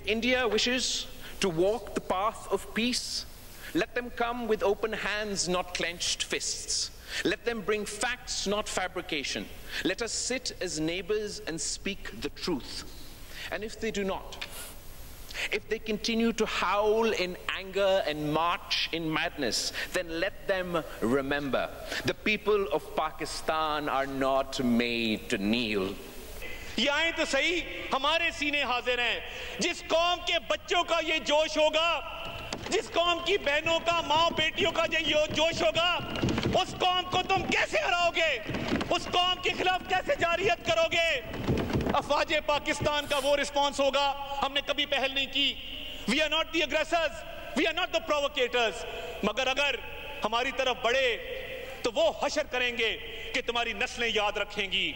If India wishes to walk the path of peace, let them come with open hands, not clenched fists. Let them bring facts, not fabrication. Let us sit as neighbors and speak the truth. And if they do not, if they continue to howl in anger and march in madness, then let them remember the people of Pakistan are not made to kneel. ये आए तो सही, हमारे सीने हाजिर हैं। जिस कौम के बच्चों का ये जोश होगा, जिस कौम की बहनों का, माँ बेटियों का ये जोश होगा, उस कौम को तुम कैसे हराओगे? उस कौम के खिलाफ कैसे जारियत करोगे? अफवाज पाकिस्तान का वो रिस्पॉन्स होगा, हमने कभी पहल नहीं की। We are not the aggressors, we are not the provocateurs. मगर अगर हमारी तरफ बढ़े तो वो हशर करेंगे कि तुम्हारी नस्लें याद रखेंगी।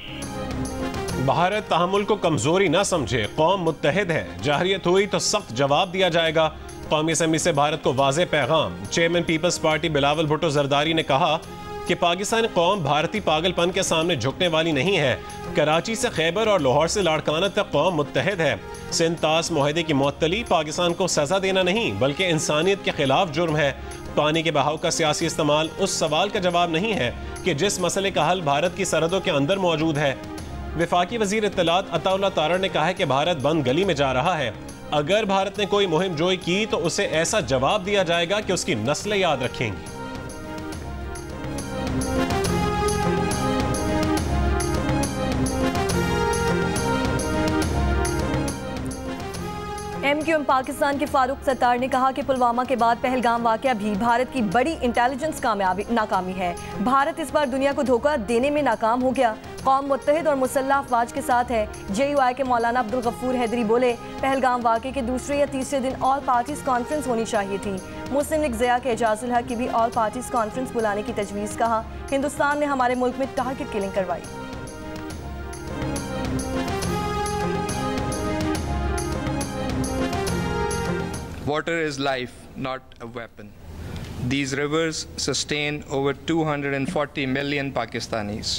भारत तहम्मुल को कमजोरी न समझे, कौम मुत्तहिद है। जाहिरियत हुई तो सख्त जवाब दिया जाएगा। कौमी असम्बली से भारत को वाज़े पैगाम। Chairman peoples party Bilawal Bhutto Zardari ने कहा कि पाकिस्तानी कौम भारतीय पागलपन के सामने झुकने वाली नहीं है। कराची से खैबर और लाहौर से लाड़काना तक कौम मुत्तहिद है। सिंतास मुआहदे की मुअत्तली पाकिस्तान को सजा देना नहीं बल्कि इंसानियत के खिलाफ जुर्म है। पानी के बहाव का सियासी इस्तेमाल उस सवाल का जवाब नहीं है कि जिस मसले का हल भारत की सरहदों के अंदर मौजूद है। वफाकी वजीर इत्तलात अताउल्लाह तारड़ ने कहा है कि भारत बंद गली में जा रहा है। अगर भारत ने कोई मुहिम जोई की तो उसे ऐसा जवाब दिया जाएगा कि उसकी नस्लें याद रखेंगी। MQM पाकिस्तान के फारूक सत्तार ने कहा कि पुलवामा के बाद पहलगाम वाकया भी भारत की बड़ी इंटेलिजेंस नाकामी है। भारत इस बार दुनिया को धोखा देने में नाकाम हो गया। कौम मुत्तहिद और मुसल्लह अफवाज के साथ है। JUI के मौलाना अब्दुल गफूर हैदरी बोले, पहलगाम वाकये के दूसरे या तीसरे दिन ऑल पार्टीज कॉन्फ्रेंस होनी चाहिए थी। मुस्लिम लीग ज़िया के एजाजुल हक की भी ऑल पार्टीज कॉन्फ्रेंस बुलाने की तजवीज़। कहा, हिंदुस्तान ने हमारे मुल्क में टारगेट किलिंग करवाई। Water is life, not a weapon. These rivers sustain over 240 million Pakistanis.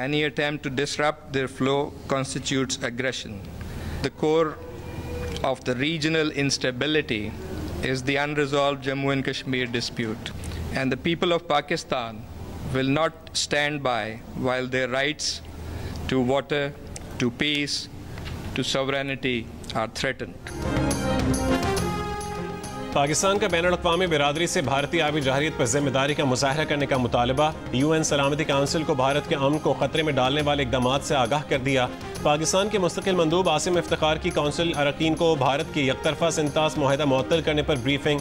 Any attempt to disrupt their flow constitutes aggression. The core of the regional instability is the unresolved Jammu and Kashmir dispute, and the people of Pakistan will not stand by while their rights to water, to peace, to sovereignty are threatened. Pakistan का बैनुल-अक़वामी बिरादरी से भारतीय आबी जहरीत पर जिम्मेदारी का मुज़ाहरा करने का मुतालबा। UN सलामती काउंसिल को भारत के अमन को खतरे में डालने वाले इक़दामात से आगाह कर दिया। पाकिस्तान के मुस्तकिल मंदूब आसिम इफ्तिखार की काउंसिल अरकान को भारत के यकतरफा सिंतास मुआहदा मुअत्तल करने पर ब्रीफिंग।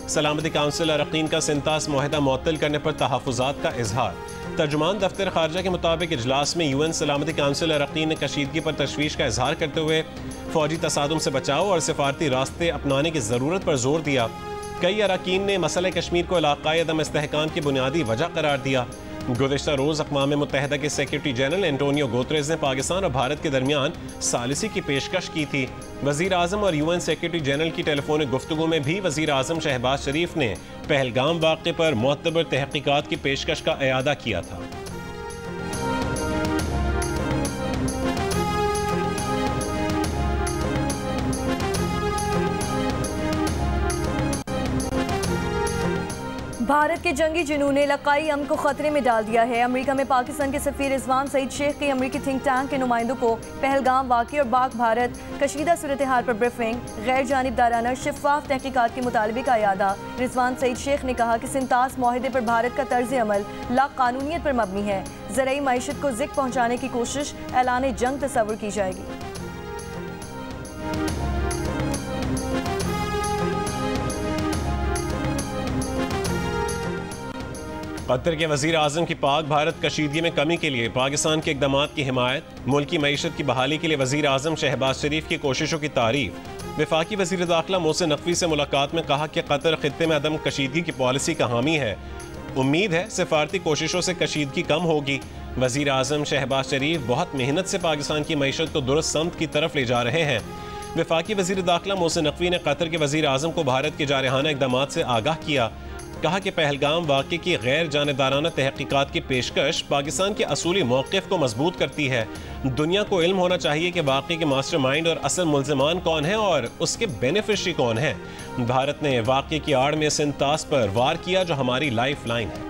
सलामती काउंसिल अरकान का सिंतास मुआहदा मुअत्तल करने पर तहफ़्फ़ुज़ात का इजहार। तर्जुमान दफ्तर खारजा के मुताबिक इजलास में UN सलामती काउंसिल अरकान ने कशीदगी पर तशवीश का इजहार करते हुए फौजी तसादुम से बचाव और सिफारती रास्ते अपनाने की ज़रूरत पर जोर दिया। कई अरकान ने मसले कश्मीर को इलाक़ाई अदम इस्तेहकाम की बुनियादी वजह करार दिया। गुज़िश्ता रोज़ अक़वाम मुत्तहिदा के सेक्रेटरी जनरल एंटोनियो गुतेरेस ने पाकिस्तान और भारत के दरमियान सालिसी की पेशकश की थी। वज़ीर आज़म और UN सेक्रेटरी जनरल की टेलीफोनिक गुफ्तगू में भी वज़ीर आज़म शहबाज शरीफ ने पहलगाम वाक़े पर मुअत्तबर तहक़ीक़ात की पेशकश का इयादा किया था। भारत के जंगी जुनून ने इलाकाई अमन को खतरे में डाल दिया है। अमेरिका में पाकिस्तान के सफ़ीर रिजवान सईद शेख के अमेरिकी थिंक टैंक के नुमाइंदों को पहलगाम वाक़या और पाक भारत कशीदा सूरत हाल पर ब्रीफिंग, गैर जानिबदाराना शफाफ तहकीकात के मुतालबे का इयादा। रिजवान सईद शेख ने कहा कि सिंतास मुआहदे पर भारत का तर्ज अमल लाकानूनियत पर मबनी है। ज़राई मईशत को ज़िक पहुँचाने की कोशिश ऐलान जंग तस्वुर की जाएगी। कतर के वज़ीर आज़म की पाक भारत कशीदगी में कमी के लिए पाकिस्तान के इक़दामात की हिमायत। मुल्की मईशत की बहाली के लिए वज़ीर आज़म शहबाज शरीफ की कोशिशों की तारीफ। वफाकी वज़ीर दाखिला मोहसिन नकवी से मुलाकात में कहा कि कतर ख़ित्ते में अदम कशीदगी की पॉलिसी का हामी है। उम्मीद है सिफारती कोशिशों से कशीदगी कम होगी। वज़ीर आज़म शहबाज शरीफ बहुत मेहनत से पाकिस्तान की मईशत को दुरुस्त समत की तरफ ले जा रहे हैं। वफाकी वज़ीर दाखिला मोहसिन नकवी ने कतर के वज़ीर आज़म को भारत के जारहाना इक़दामात से आगाह किया। कहा कि पहलगाम वाक़े की गैर जानिबदाराना तहकीकात की पेशकश पाकिस्तान के असूली मौक़िफ़ को मजबूत करती है। दुनिया को इल्म होना चाहिए कि वाक़े के मास्टरमाइंड और असल मुल्ज़िमान कौन है और उसके बेनिफिशरी कौन है। भारत ने वाक़े की आड़ में सिंतास पर वार किया जो हमारी लाइफ लाइन है।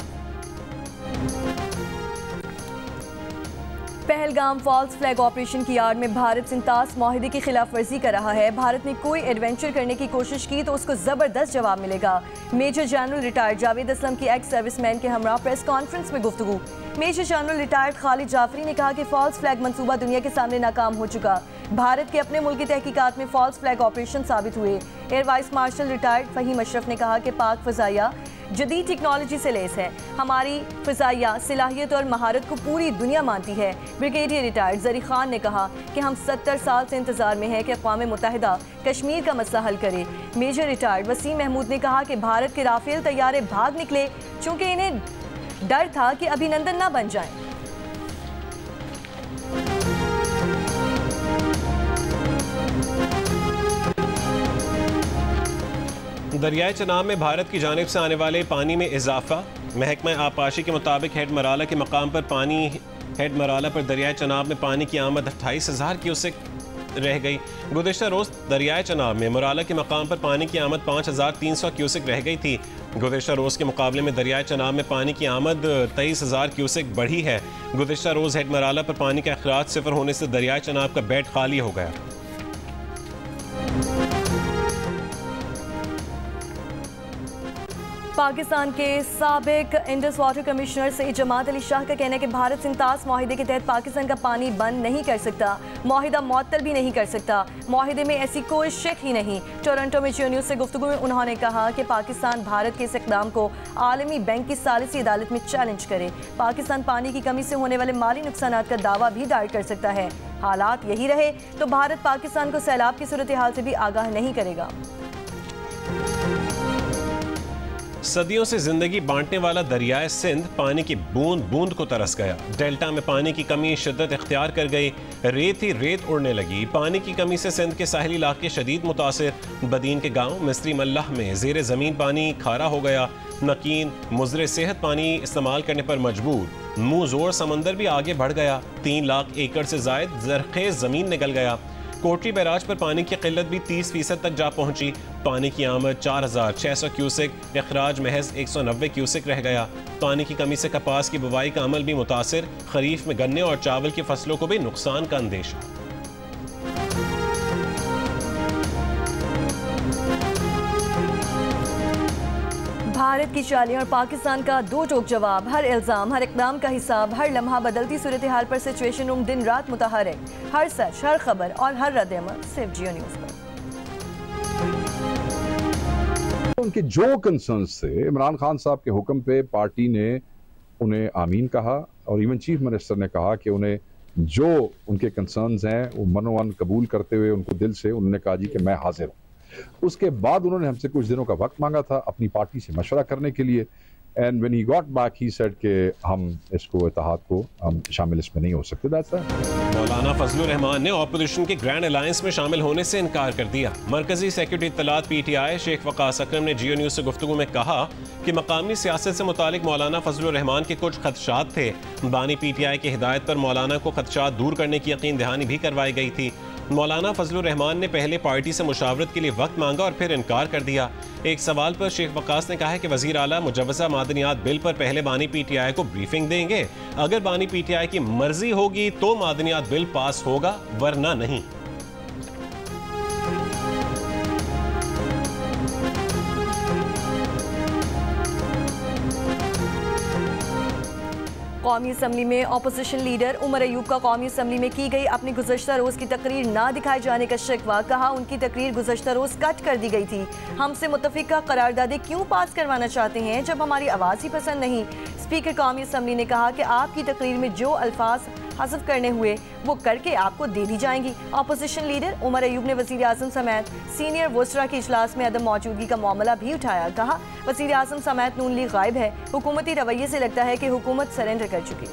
पहलगाम फॉल्स फ्लैग ऑपरेशन की आड़ में भारत सिंतास माहिदे की खिलाफ वर्जी कर रहा है। भारत ने कोई एडवेंचर करने की कोशिश की तो उसको जबरदस्त जवाब मिलेगा। Major general retired Javed Aslam की एक्स सर्विसमैन के हमरा प्रेस कॉन्फ्रेंस में गुफ्तगू। Major general retired Khalid Jafri ने कहा कि फॉल्स फ्लैग मंसूबा दुनिया के सामने नाकाम हो चुका। भारत के अपने मुल्क की तहकीकात में फॉल्स फ्लैग ऑपरेशन साबित हुए। Air vice marshal retired Fahim Ashraf ने कहा कि पाक फ़ज़ाइया जदीद टेक्नोलॉजी से लैस है। हमारी फ़ज़ाइया सलाहियत और महारत को पूरी दुनिया मानती है। ब्रिगेडियर रिटायर्ड ज़री खान ने कहा कि हम 70 साल से इंतज़ार में हैं कि अक़वाम मुत्तहिदा कश्मीर का मसला हल करे। मेजर रिटायर्ड वसीम महमूद ने कहा कि भारत के राफेल तैयारे भाग निकले चूँकि इन्हें डर था कि अभिनंदन ना बन जाएं। दरियाए चनाब में भारत की जानिब से आने वाले पानी में इजाफा। महकमा आबपाशी के मुताबिक हेड मराला के मकाम पर हेड मराला पर दरियाए चनाब में पानी की आमद 28,000 क्यूसेक रह गई। गुज़िश्ता रोज़ दरियाए चनाब में मराला के मकाम पर पानी की आमद 5,300 क्यूसेक रह गई थी। गुज़िश्ता रोज़ के मुकाबले में दरियाए चनाब में पानी की आमद 23,000 क्यूसेक बढ़ी है। गुज़िश्ता रोज़ हेड मराला पर पानी का अखराज सिफर होने से दरियाए चनाब का बेड खाली हो गया। पाकिस्तान के साबिक इंडस वाटर कमिश्नर सईद जमात अली शाह का कहना है कि भारत सिंतास माहिदे के तहत पाकिस्तान का पानी बंद नहीं कर सकता, माहिदा मुअत्तल भी नहीं कर सकता। माहिदे में ऐसी कोई शक ही नहीं। टोरंटो में जियो न्यूज़ से गुफ्तगू में उन्होंने कहा कि पाकिस्तान भारत के इस इक़दाम को आलमी बैंक की सालिसी अदालत में चैलेंज करे। पाकिस्तान पानी की कमी से होने वाले माली नुकसान का दावा भी दायर कर सकता है। हालात यही रहे तो भारत पाकिस्तान को सैलाब की सूरत हाल से भी आगाह नहीं करेगा। सदियों से जिंदगी बांटने वाला दरियाए सिंध पानी की बूंद बूंद को तरस गया। डेल्टा में पानी की कमी शिद्दत इख्तियार कर गई। रेत ही रेत उड़ने लगी। पानी की कमी से सिंध के साहिली इलाके शदीद मुतासिर। बदीन के गांव मिस्री मल्लाह में जेर ज़मीन पानी खारा हो गया। मकीन मुज़रे सेहत पानी इस्तेमाल करने पर मजबूर। मुँह जोर समंदर भी आगे बढ़ गया। 3 लाख एकड़ से जायद ज़रख़ेज़ ज़मीन निकल गया। कोटरी बैराज पर पानी की किल्लत भी 30% तक जा पहुंची। पानी की आमद 4,600 क्यूसेक, अखराज महज 190 क्यूसेक रह गया। पानी की कमी से कपास की बुवाई का अमल भी मुतासिर। खरीफ में गन्ने और चावल की फसलों को भी नुकसान का अंदेशा। भारत की चालें और पाकिस्तान का दो टोक जवाब। हर इल्ज़ाम, हर इक़दाम का हिसाब। हर लम्हा बदलती सूरत हाल पर सिचुएशन रूम दिन रात मुतहरिक। हर सच, हर खबर और हर रद्द-ए-अमल सिर्फ जियो न्यूज़ पर। उनके जो कंसर्न्स थे, इमरान खान साहब के हुक्म पे पार्टी ने उन्हें आमीन कहा और इवन चीफ मिनिस्टर ने कहा कि उन्हें जो उनके कंसर्न्स हैं वो मनोवन कबूल करते हुए उनको दिल से उन्होंने कहा जी कि मैं हाजिर हूँ। उसके बाद उन्होंने हमसे कुछ दिनों का वक्त मांगा था अपनी पार्टी से मशवरा करने के लिए। And when he got back he said कि हम इसको इत्तेहाद को हम शामिल इसमें नहीं हो सकते। That's that. मौलाना फजलुर रहमान ने ऑपोजिशन के ग्रैंड अलायंस में शामिल होने से इनकार कर दिया। मरकजी सेक्रेटरी इत्तलात PTI शेख वकास अकरम ने जियो न्यूज़ से गुफ्तगू में कहा कि मकामी सियासत से मुतालिक मौलाना फजलुर रहमान के कुछ खदशात थे। बानी PTI की हिदायत पर मौलाना को खदशात दूर करने की यकीन दहानी भी करवाई गई थी। मौलाना फजलुर रहमान ने पहले पार्टी से मुशावरत के लिए वक्त मांगा और फिर इनकार कर दिया। एक सवाल पर शेख वकास ने कहा है कि वजीर आला मुजव्वज़ा मादनियात बिल पर पहले बानी PTI को ब्रीफिंग देंगे। अगर बानी PTI की मर्जी होगी तो मादनियात बिल पास होगा, वरना नहीं। कौमी असम्बली में अपोजिशन लीडर उमर अयूब का कौमी असम्बली में की गई अपनी गुज़श्ता रोज़ की तकरीर ना दिखाए जाने का शिकवा। कहा उनकी तकरीर गुज़श्ता रोज़ कट कर दी गई थी। हमसे मुत्तफिका करारदादे क्यों पास करवाना चाहते हैं जब हमारी आवाज़ ही पसंद नहीं। स्पीकर कौमी असम्बली ने कहा कि आपकी तकरीर में जो अल्फाज हज़फ करने हुए वो करके आपको दे दी जाएंगी। अपोजिशन लीडर उमर अयूब ने वज़ीर आज़म समेत सीनियर वज़रा के इजलास में अदम मौजूदगी का मामला भी उठाया। कहा वज़ीर आज़म समेत नून लीग गायब है। हुकूमती रवैये से लगता है कि हुकूमत सरेंडर कर चुकी।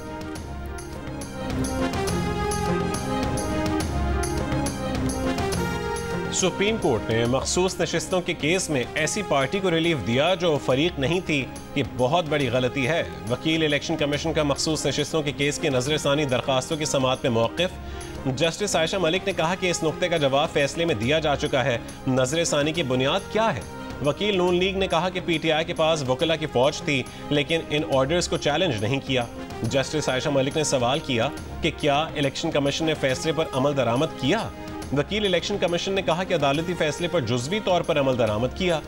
सुप्रीम कोर्ट ने मखसूस नशिस्तों के केस में ऐसी पार्टी को रिलीफ दिया जो फरीक नहीं थी। ये बहुत बड़ी गलती है। वकील इलेक्शन कमीशन का मखसूस नशिस्तों के केस की नजरसानी दरखास्तों की समाअत में मौक़िफ़। जस्टिस आयशा मलिक ने कहा कि इस नुक्ते का जवाब फैसले में दिया जा चुका है। नजरसानी की बुनियाद क्या है? वकील नून लीग ने कहा कि पीटीआई के पास वकीला की फौज थी, लेकिन इन ऑर्डर्स को चैलेंज नहीं किया। जस्टिस आयशा मलिक ने सवाल किया कि क्या इलेक्शन कमीशन ने फैसले पर अमल दरामद किया? वकील इलेक्शन कमीशन ने कहा कि अदालती फैसले पर जुज़वी तौर पर अमल दरामद किया।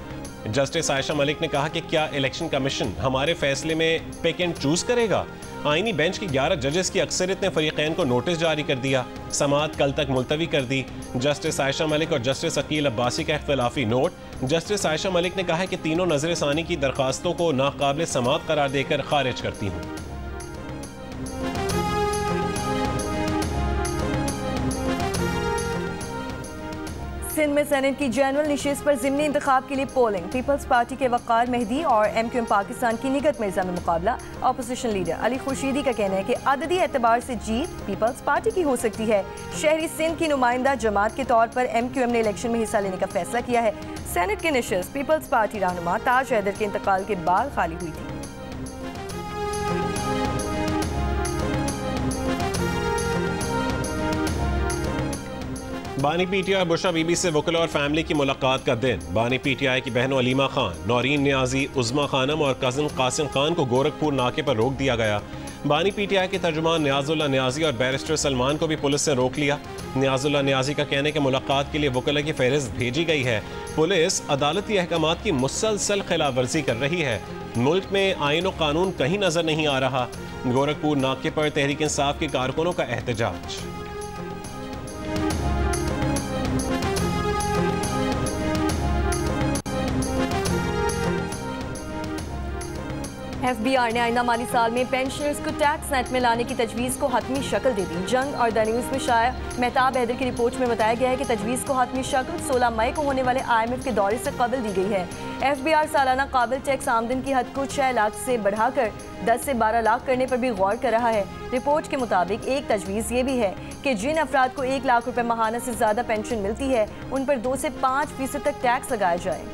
जस्टिस आयशा मलिक ने कहा कि क्या इलेक्शन कमीशन हमारे फैसले में पिक एंड चूज करेगा? आईनी बेंच के 11 जजेस की अक्सरियत ने फरीकैन को नोटिस जारी कर दिया। समाअत कल तक मुलतवी कर दी। जस्टिस आयशा मलिक और जस्टिस अकील अब्बासी का इख्तिलाफी नोट। जस्टिस आयशा मलिक ने कहा कि तीनों नजरसानी की दरखास्तों को नाकाबिल समाअत करार देकर खारिज करती हूँ। सिंध में सेनेट की जनरल नशिस्त पर ज़िमनी इंतखाब के लिए पोलिंग। पीपल्स पार्टी के वक़ार मेहदी और MQM पाकिस्तान की निगत मिर्जा में मुकाबला। अपोजिशन लीडर अली खुर्शीदी का कहना है कि अददी एतबार से जीत पीपल्स पार्टी की हो सकती है। शहरी सिंध की नुमाइंदा जमात के तौर पर MQM ने इलेक्शन में हिस्सा लेने का फैसला किया है। सेनेट की नशिस्त पीपल्स पार्टी रहनुमा ताज हैदर के इंतकाल के बाद खाली हुई थी। बानी पीटीआई बुशरा बीबी से वकील और फैमिली की मुलाकात का दिन। बानी पीटीआई की बहनों अलीमा खान, नौरीन नियाजी, उज़मा खानम और कज़न कासिम खान को गोरखपुर नाके पर रोक दिया गया। बानी पीटीआई के तर्जुमान नियाजुल्लाह नियाजी और बैरिस्टर सलमान को भी पुलिस ने रोक लिया। नियाजुल्लाह नियाजी का कहने के मुलाकात के लिए वकील की फहरिस्त भेजी गई है। पुलिस अदालती अहकामात की मुसलसल खिलाफ वर्जी कर रही है। मुल्क में आईन और कानून कहीं नजर नहीं आ रहा। गोरखपुर नाके पर तहरीक इंसाफ के कारकुनों का एहतजाज। FBR ने आइंदा माली साल में पेंशनर्स को टैक्स नेट में लाने की तजवीज़ को हतमी शक्ल दे दी। जंग और द न्यूज़ में शाया मेहताब हैदर की रिपोर्ट में बताया गया है कि तजवीज़ को हतमी शक्ल 16 मई को होने वाले IMF के दौरे से कबल दी गई है। FBR सालाना काबिल टैक्स आमदन की हद को 6 लाख से बढ़ाकर 10 से 12 लाख करने पर भी गौर कर रहा है। रिपोर्ट के मुताबिक एक तजवीज़ ये भी है कि जिन अफराद को 1 लाख रुपये माहाना से ज़्यादा पेंशन मिलती है उन पर 2 से 5% तक टैक्स लगाया जाए।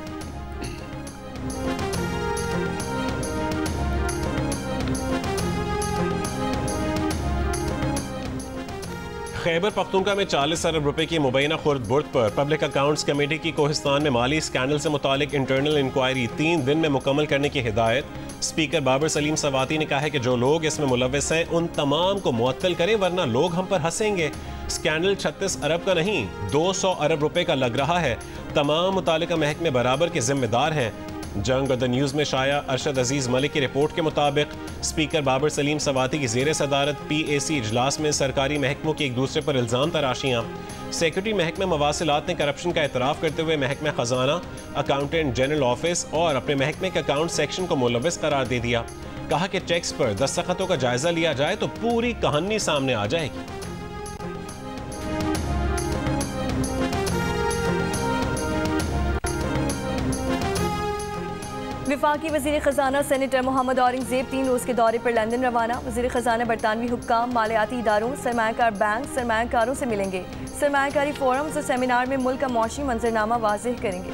खैबर पख्तूनख्वा में 40 अरब रुपए की मुबैना खुर्द बुर्द पर पब्लिक अकाउंट्स कमेटी की कोहिस्तान में माली स्कैंडल से मुतालिक इंटरनल इंक्वायरी 3 दिन में मुकम्मल करने की हिदायत। स्पीकर बाबर सलीम सवाती ने कहा है कि जो लोग इसमें मुलव्वस हैं उन तमाम को मुअत्तल करें, वरना लोग हम पर हंसेंगे। स्कैंडल 36 अरब का नहीं 200 अरब रुपए का लग रहा है। तमाम मुतालिका महकमे बराबर के जिम्मेदार हैं। जंग और द न्यूज़ में शाया अरशद अजीज मलिक की रिपोर्ट के मुताबिक स्पीकर बाबर सलीम सवाती की ज़ेर सदारत PAC इजलास में सरकारी महकमों के एक दूसरे पर इल्ज़ाम तराशियाँ। सेक्रेटरी महकमा मवासिलात ने करप्शन का एतराफ़ करते हुए महकमा ख़जाना, अकाउंटेंट जनरल ऑफिस और अपने महकमे के अकाउंट सेक्शन को मुलव्वस करार दे दिया। कहा कि चेक्स पर दस्तखतों का जायजा लिया जाए तो पूरी कहानी सामने आ जाएगी। वफाकी वज़ीर ख़जाना सेनेटर मोहम्मद औरंगज़ेब 3 रोज़ के दौरे पर लंदन रवाना। वज़ीर ख़जाना बरतानवी हुक्काम, मालियाती इदारों, सरमायाकार बैंक, सरमायाकारों से मिलेंगे। सरमायाकारी फोरम्स और सेमिनार में मुल्क का मौशी मंजरनामा वाज़ेह करेंगे।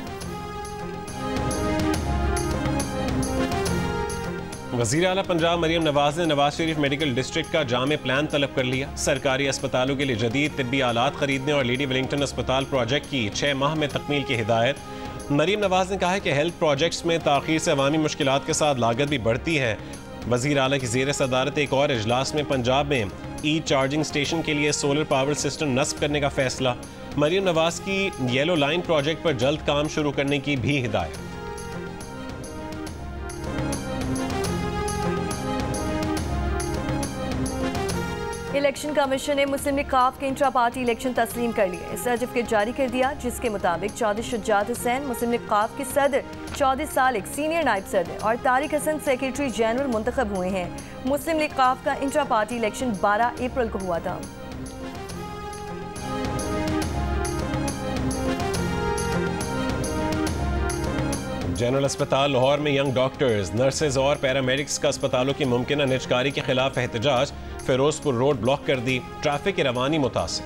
वज़ीर आला पंजाब मरियम नवाज ने नवाज शरीफ मेडिकल डिस्ट्रिक्ट का जामे प्लान तलब कर लिया। सरकारी अस्पतालों के लिए जदीद तिब्बी आलात खरीदने और लेडी वेलिंगटन अस्पताल प्रोजेक्ट की 6 माह में तकमील की हिदायत। मरियम नवाज ने कहा है कि हेल्थ प्रोजेक्ट्स में ताख़ीर से अवामी मुश्किलात के साथ लागत भी बढ़ती है। वज़ीर आला की ज़ेर सदारत एक और इजलास में पंजाब में चार्जिंग स्टेशन के लिए सोलर पावर सिस्टम नस्ब करने का फैसला। मरियम नवाज की येलो लाइन प्रोजेक्ट पर जल्द काम शुरू करने की भी हिदायत। इलेक्शन कमीशन ने मुस्लिम लीग काफ के इंट्रा पार्टी इलेक्शन तस्लीम कर लिए। सर्टिफिकेट जारी कर दिया जिसके मुताबिक चौधरी शुजात हुसैन मुस्लिम लीग काफ के सदर, चौधरी सालिक सीनियर नायब सदर और तारिक हसन सेक्रेटरी जनरल मुंतखब हुए हैं। मुस्लिम लीग काफ का इंट्रा पार्टी इलेक्शन 12 अप्रैल को हुआ था। जनरल अस्पताल लाहौर में यंग डॉक्टर्स, नर्सेज और पैरामेडिक्स का अस्पतालों की मुमकिन निजकारी के खिलाफ एहतजाज। फिरोजपुर रोड ब्लॉक कर दी, ट्रैफिक की रवानी मुतासिर।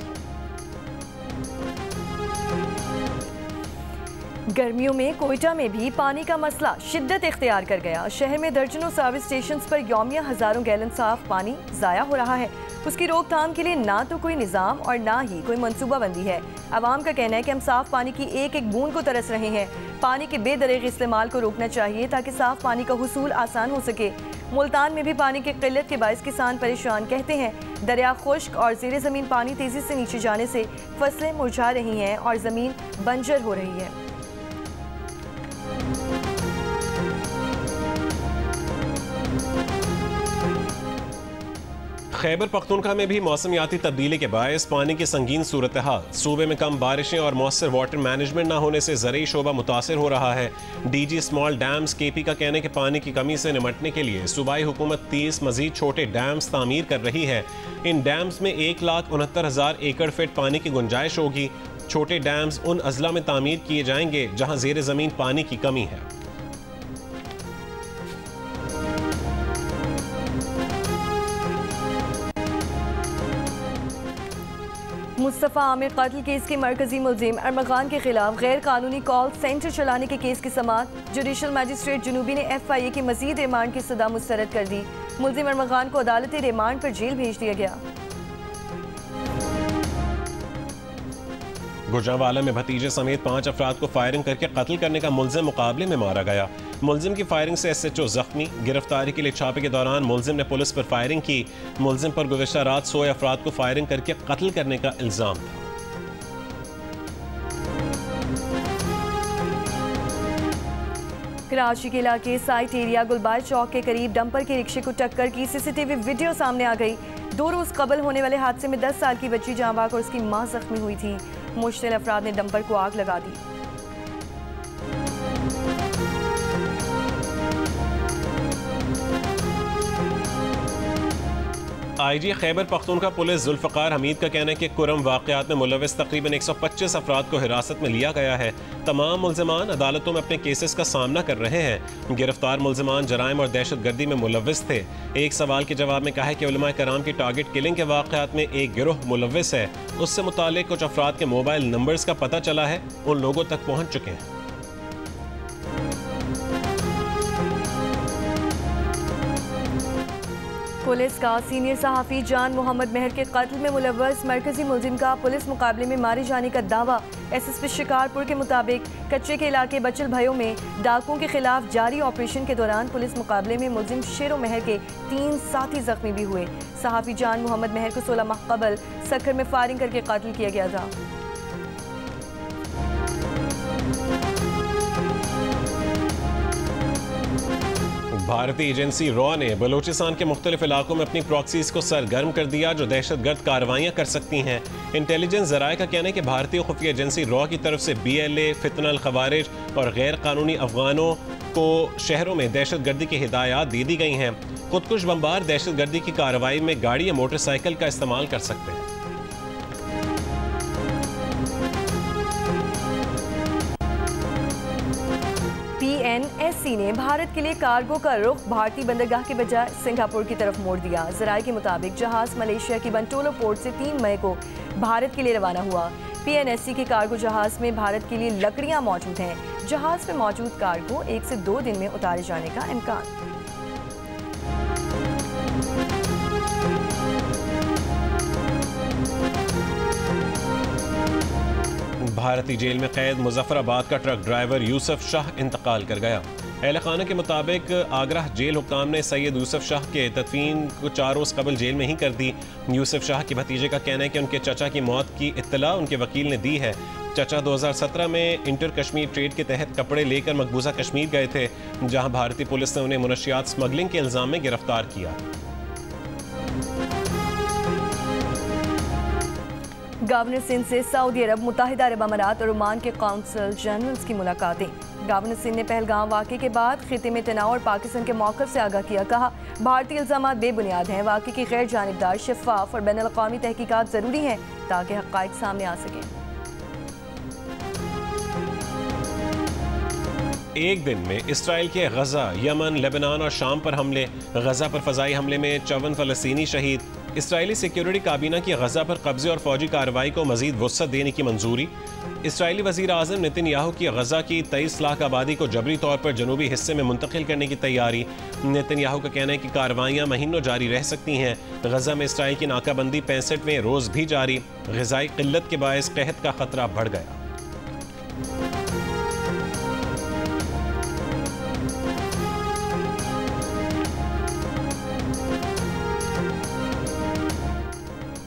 गर्मियों में कोयटा में भी पानी का मसला शिद्दत इख्तियार कर गया। शहर में दर्जनों सर्विस स्टेशन पर यौमिया हजारों गैलन साफ पानी जाया हो रहा है। उसकी रोकथाम के लिए ना तो कोई निज़ाम और ना ही कोई मनसूबाबंदी है। आवाम का कहना है कि हम साफ पानी की एक एक बूंद को तरस रहे हैं। पानी के बेदरेग इस्तेमाल को रोकना चाहिए ताकि साफ पानी का हुसूल आसान हो सके। मुल्तान में भी पानी की किल्लत के बायस किसान परेशान। कहते हैं दरिया खुश्क और ज़ेरे ज़मीन पानी तेज़ी से नीचे जाने से फसलें मुरझा रही हैं और ज़मीन बंजर हो रही है। खैबर पख्तूनख्वा में भी मौसमियाती तब्दीली के बायस पानी की संगीन सूरत हाल। सूबे में कम बारिशें और मौसर वाटर मैनेजमेंट न होने से ज़रूरी शोबा मुतासर हो रहा है। DG स्मॉल डैम्स KP का कहना है कि पानी की कमी से निमटने के लिए सूबाई हुकूमत 30 मजीद छोटे डैम्स तामीर कर रही है। इन डैम्स में 1,69,000 एकड़ फिट पानी की गुंजाइश होगी। छोटे डैम्स उन अजला में तामीर किए जाएंगे जहाँ ज़ेर ज़मीन पानी की कमी है। मुस्तफ़ा आमिर कत्ल केस के मरकजी मुलजिम अरमगान के खिलाफ गैर कानूनी कॉल सेंटर चलाने के केस की समाअत जुडिशल मजिस्ट्रेट जुनूबी ने FIA की मजीद रिमांड की सदा मुस्तरद कर दी। मुलजिम अरमगान को अदालती रिमांड पर जेल भेज दिया गया। गुजरांवाला में भतीजे समेत 5 अफराद को फायरिंग करके कत्ल करने का मुलजिम मुकाबले में मारा गया। मुलजिम की फायरिंग से SHO जख्मी। गिरफ्तारी के लिए छापे के दौरान मुलजिम ने पुलिस पर फायरिंग की। मुलजिम पर गुज़िश्ता रात 100 अफराद को फायरिंग करके कत्ल करने का इल्जाम था। कराची के इलाके साइट एरिया गुलबार चौक के करीब डंपर के रिक्शे को टक्कर की CCTV वीडियो सामने आ गई। 2 रोज कबल होने वाले हादसे में 10 साल की बच्ची जाँ बहक और उसकी मां जख्मी हुई थी। मुश्तिल अफराद ने डंपर को आग लगा दी। IG खैबर पख्तूनख्वा पुलिस जुल्फ़कार हमीद का कहना है कि कुरम वाक़यात में मुलविस तकरीबन 125 अफराद को हिरासत में लिया गया है। तमाम मुल्ज़िमान अदालतों में अपने केसेस का सामना कर रहे हैं। गिरफ्तार मुल्ज़िमान जराइम और दहशत गर्दी में मुलविस थे। एक सवाल के जवाब में कहा है कि उलमा कराम की टारगेट किलिंग के वाक़यात में एक गिरोह मुलविस है। उससे मुताल्लिक़ कुछ अफराद के मोबाइल नंबर्स का पता चला है, उन लोगों तक पहुँच चुके हैं। पुलिस का सीनियर सहाफ़ी जान मोहम्मद मेहर के कत्ल में मुलव्वस मरकजी मुलजिम का पुलिस मुकाबले में मारे जाने का दावा। SSP शिकारपुर के मुताबिक कच्चे के इलाके बचल भयों में डाकुओं के खिलाफ जारी ऑपरेशन के दौरान पुलिस मुकाबले में मुलजिम शेरो मेहर के 3 साथी जख्मी भी हुए। सहाफ़ी जान मोहम्मद मेहर को 16 माह कबल सखर में फायरिंग करके कत्ल किया गया था। भारतीय एजेंसी रॉ ने बलोचिस्तान के मुख्तलिफ इलाकों में अपनी प्रॉक्सीज को सरगर्म कर दिया जो दहशतगर्द कार्रवाइयाँ कर सकती हैं। इंटेलिजेंस ज़राए का कहना है कि भारतीय खुफिया एजेंसी रॉ की तरफ से BLA, फितनल खवारिज और गैर कानूनी अफगानों को शहरों में दहशतगर्दी की हिदायत दे दी गई हैं। खुदकुश बमबार दहशतगर्दी की कार्रवाई में गाड़ी या मोटरसाइकिल का इस्तेमाल कर सकते हैं। PNSC ने भारत के लिए कार्गो का रुख भारतीय बंदरगाह के बजाय सिंगापुर की तरफ मोड़ दिया। ज़राए के मुताबिक जहाज मलेशिया की बंटोलो पोर्ट से 3 मई को भारत के लिए रवाना हुआ। PNSC के कार्गो जहाज में भारत के लिए लकड़ियां मौजूद हैं। जहाज में मौजूद कार्गो 1 से 2 दिन में उतारे जाने का इम्कान। भारतीय जेल में कैद मुजफ्फराबाद का ट्रक ड्राइवर यूसुफ शाह इंतकाल कर गया। अहल खाना के मुताबिक आगरा जेल हुक्काम ने सैयद यूसुफ शाह के तदफीन को 4 रोज़ कबल जेल में ही कर दी। यूसुफ शाह के भतीजे का कहना है कि उनके चचा की मौत की इत्तला उनके वकील ने दी है। चचा 2017 में इंटर कश्मीर ट्रेड के तहत कपड़े लेकर मकबूजा कश्मीर गए थे, जहां भारतीय पुलिस ने उन्हें मुनशियात स्मगलिंग के इल्ज़ाम में गिरफ्तार किया। गवर्नर सिंध से सऊदी अरब, मुत्तहिदा अरब अमारात और ओमान के काउंसिल जनरल्स की मुलाकातें। गवर्नर सिंध ने पहलगाम वाक़े के बाद खिते में तनाव और पाकिस्तान के मौक़िफ़ से आगाह किया। कहा भारतीय इल्ज़ामात बेबुनियाद हैं। वाक़े की गैर जानिबदार, शफ़ाफ़ और बैनुल-अक़वामी तहक़ीक़ात ज़रूरी हैं ताकि हक़ाइक़ सामने आ सकें। एक दिन में इसराइल के गजा, यमन, लेबनान और शाम पर हमले। गजा पर फ़ज़ाई हमले में 54 फ़लस्तीनी शहीद। इसराइली सिक्योरिटी काबीना की गजा पर कब्जे और फौजी कार्रवाई को मजीद वुसअत देने की मंजूरी। इसराइली वजीर आज़म नेतन्याहू की गजा की 23 लाख आबादी को जबरी तौर पर जनूबी हिस्से में मुंतकिल करने की तैयारी। नेतन्याहू का कहना है कि कार्रवाइयाँ महीनों जारी रह सकती हैं। गजा में इसराइल की नाकाबंदी 65वें रोज़ भी जारी। ग़िज़ाई क़िल्लत के बायस कहत का खतरा बढ़ गया।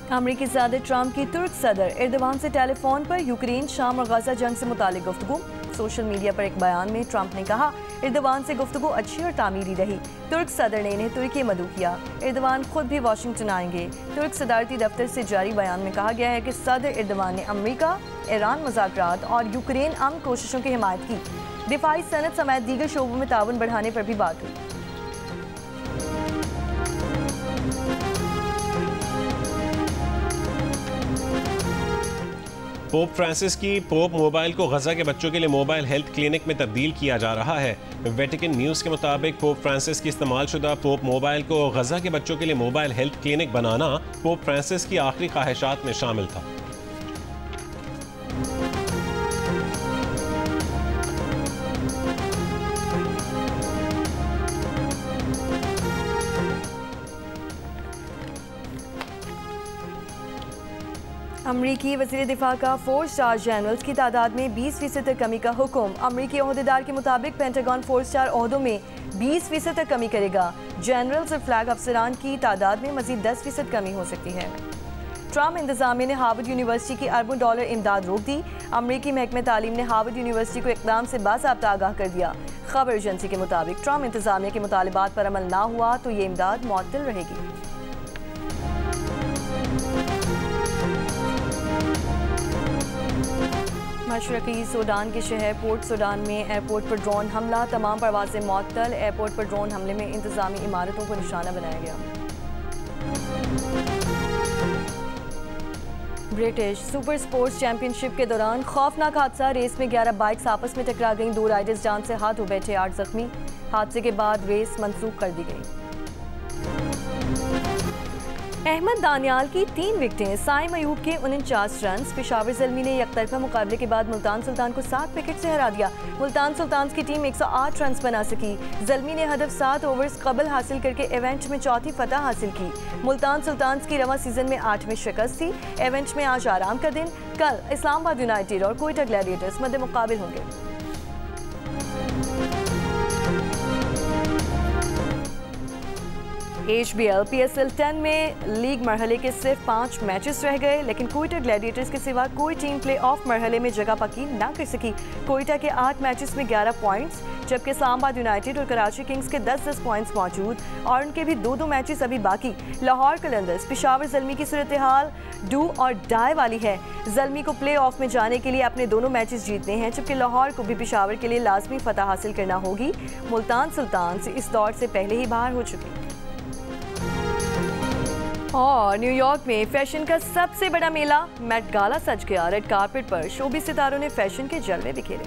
अमरीकी सदर ट्रंप की तुर्क सदर एर्दोगान से टेलीफोन पर यूक्रेन, शाम और गाजा जंग से मुतालिक गुफ्तगू। सोशल मीडिया पर एक बयान में ट्रंप ने कहा, एर्दोगान से गुफ्तगू अच्छी और तामीरी रही। तुर्क सदर ने इन्हें तुर्की मदऊ किया। एर्दोगान खुद भी वाशिंगटन आएंगे। तुर्क सदारती दफ्तर से जारी बयान में कहा गया है कि सदर एर्दोगान ने अमरीका, ईरान मुज़ाकरात और यूक्रेन अमन कोशिशों की हिमायत की। दिफाई सनत समेत दीगर शोबों में ताउन बढ़ाने पर भी बात हुई। पोप फ्रांसिस की पोप मोबाइल को गजा के बच्चों के लिए मोबाइल हेल्थ क्लिनिक में तब्दील किया जा रहा है। वेटिकन न्यूज़ के मुताबिक पोप फ्रांसिस की इस्तेमाल शुदा पोप मोबाइल को गजा के बच्चों के लिए मोबाइल हेल्थ क्लिनिक बनाना पोप फ्रांसिस की आखिरी ख्वाहिशात में शामिल था। अमरीकी वज़ीर दिफा का 4 स्टार जनरल्स की तादाद में 20% तक कमी का हुक्म। अमरीकी ओहदेदार के मुताबिक पेंटागन 4 स्टार ओहदों में 20% तक कमी करेगा। जनरल्स और फ्लैग अफसरान की तादाद में मजीद 10% कमी हो सकती है। ट्रंप इंतजामिया ने हार्वर्ड यूनिवर्सिटी की अरबों डॉलर इमदाद रोक दी। अमरीकी महकमे तालीम ने हार्वर्ड यूनिवर्सिटी को इक़दाम से बाज़ाब्ता आगाह कर दिया। खबर एजेंसी के मुताबिक ट्रंप इंतजामिया के मुतालिबात पर अमल ना हुआ तो ये इमदाद मुअत्तल रहेगी। मशरक़ी सूडान के शहर पोर्ट सूडान में एयरपोर्ट पर ड्रोन हमला, तमाम परवाज़ें मुअत्तल। एयरपोर्ट पर ड्रोन हमले में इंतजामी इमारतों को निशाना बनाया गया। ब्रिटिश सुपर स्पोर्ट्स चैंपियनशिप के दौरान खौफनाक हादसा। रेस में 11 बाइक्स आपस में टकरा गईं। 2 राइडर्स जान से हाथ धो बैठे, 8 जख्मी। हादसे के बाद रेस मंसूख कर दी गई। अहमद दानियाल की 3 विकेटें, साइम अयूब के 49 रन। पेशावर ज़ल्मी ने एकतरफा मुकाबले के बाद मुल्तान सुल्तान को 7 विकेट से हरा दिया। मुल्तान सुल्तान की टीम 108 रन बना सकी। ज़ल्मी ने हदफ 7 ओवर्स कबल हासिल करके इवेंट में चौथी फतह हासिल की। मुल्तान सुल्तान की रवा सीजन में 8वीं शिकस्त थी। इवेंट में आज आराम का दिन। कल इस्लामाबाद यूनाइटेड और कोयटा ग्लैडिएटर्स मद्दे मुकाबिल होंगे। HBL PSL 10 में लीग मरहले के सिर्फ 5 मैचेस रह गए, लेकिन कोयटा ग्लैडिएटर्स के सिवा कोई टीम प्ले ऑफ मरहले में जगह पक्की ना कर सकी। कोयटा के 8 मैचेस में 11 पॉइंट्स, जबकि इस्लामाबाद यूनाइटेड और कराची किंग्स के 10-10 पॉइंट्स मौजूद और उनके भी 2-2 मैचेस अभी बाकी। लाहौर कलंदर्स पेशावर ज़ल्मी की सूरत हाल डू और डाई वाली है। ज़ल्मी को प्ले ऑफ में जाने के लिए अपने दोनों मैचेस जीतने हैं, जबकि लाहौर को भी पेशावर के लिए लाजमी फतह हासिल करना होगी। मुल्तान सुल्तान से इस दौर से पहले ही बाहर हो चुकी। और न्यूयॉर्क में फैशन का सबसे बड़ा मेला मेट गाला सज गया। रेड कार्पेट पर शोबी सितारों ने फैशन के जलवे बिखेरे।